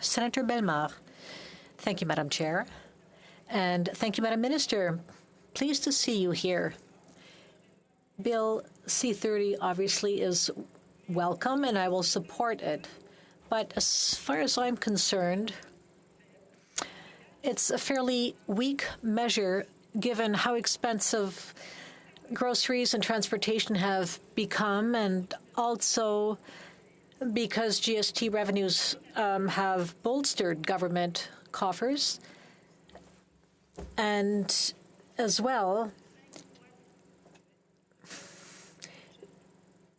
Senator Bellemare. Thank you, Madam Chair. And thank you, Madam Minister. Pleased to see you here. Bill C-30 obviously is welcome, and I will support it. But as far as I'm concerned, it's a fairly weak measure given how expensive groceries and transportation have become, and also because GST revenues have bolstered government coffers. And as well,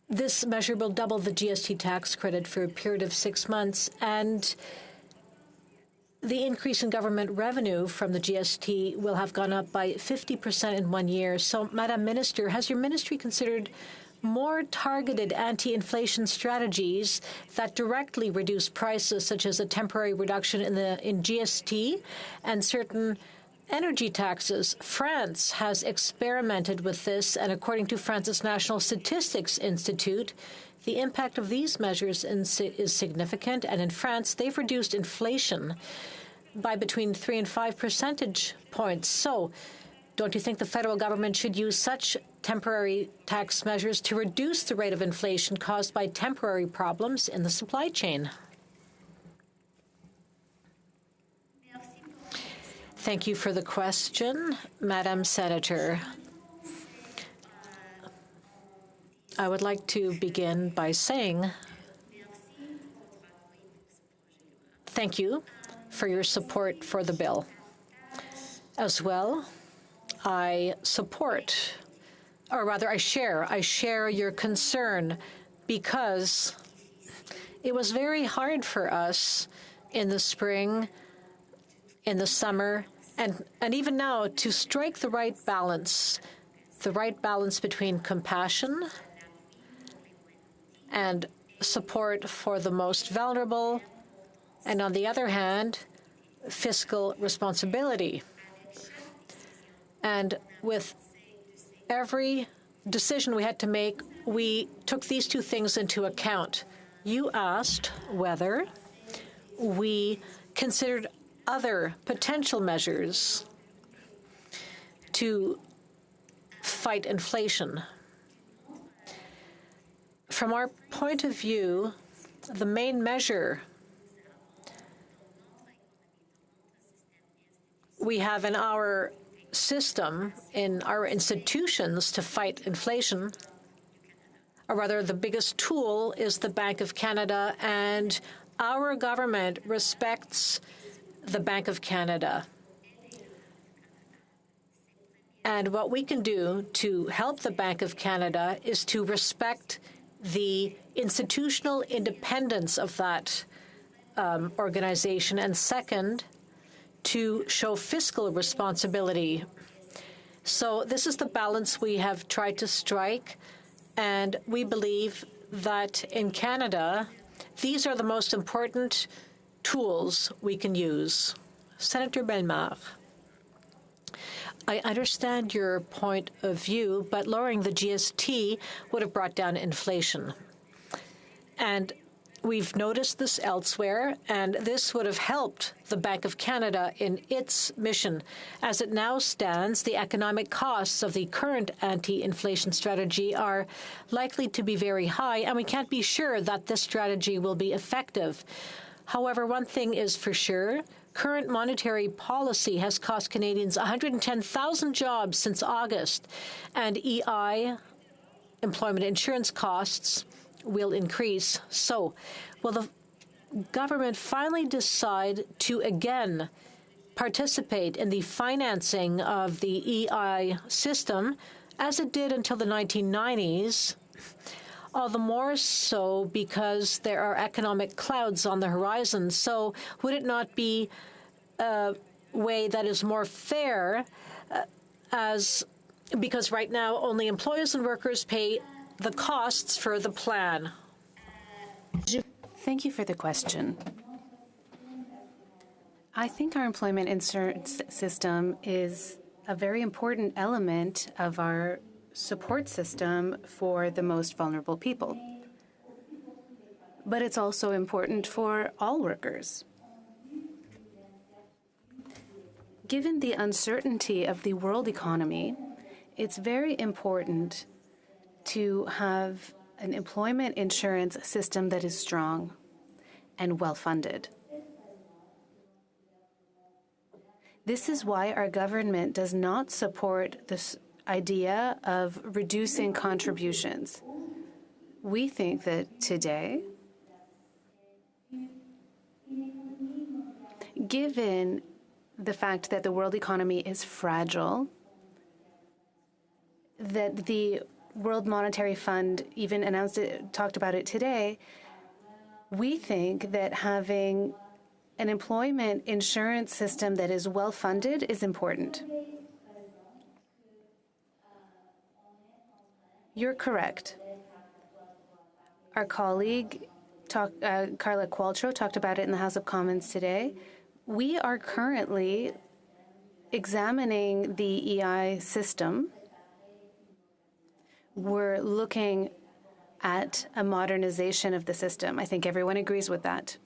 this measure will double the GST tax credit for a period of 6 months, and the increase in government revenue from the GST will have gone up by 50% in 1 year. So, Madam Minister, has your ministry considered more targeted anti-inflation strategies that directly reduce prices, such as a temporary reduction in GST and certain energy taxes? France has experimented with this, and according to France's National Statistics Institute, the impact of these measures is significant, and in France, they've reduced inflation by between 3 and 5 percentage points. So, don't you think the federal government should use such temporary tax measures to reduce the rate of inflation caused by temporary problems in the supply chain? Thank you for the question, Madam Senator. I would like to begin by saying thank you for your support for the bill. As well, I support, or rather I share your concern, because it was very hard for us in the spring, in the summer, and even now to strike the right balance between compassion and support for the most vulnerable, and on the other hand, fiscal responsibility. And with every decision we had to make, we took these two things into account. You asked whether we considered other potential measures to fight inflation. From our point of view, the main measure we have in our system, in our institutions to fight inflation, or rather the biggest tool, is the Bank of Canada, and our government respects the Bank of Canada. And what we can do to help the Bank of Canada is to respect the institutional independence of that organization, and second, to show fiscal responsibility. So this is the balance we have tried to strike, and we believe that in Canada, these are the most important tools we can use. Senator Bellemare, I understand your point of view, but lowering the GST would have brought down inflation. And we've noticed this elsewhere, and this would have helped the Bank of Canada in its mission. As it now stands, the economic costs of the current anti-inflation strategy are likely to be very high, and we can't be sure that this strategy will be effective. However, one thing is for sure: current monetary policy has cost Canadians 110,000 jobs since August, and EI, employment insurance costs, will increase. So, will the government finally decide to again participate in the financing of the EI system, as it did until the 1990s, all the more so because there are economic clouds on the horizon? So would it not be a way that is more fair, because right now only employers and workers pay the costs for the plan? Thank you for the question. I think our employment insurance system is a very important element of our support system for the most vulnerable people. But it's also important for all workers. Given the uncertainty of the world economy, it's very important to have an employment insurance system that is strong and well-funded. This is why our government does not support this idea of reducing contributions. We think that today, given the fact that the world economy is fragile, that the World Monetary Fund even talked about it today, we think that having an employment insurance system that is well-funded is important. You're correct. Our colleague, Carla Qualtrough, talked about it in the House of Commons today. We are currently examining the EI system. We're looking at a modernization of the system. I think everyone agrees with that.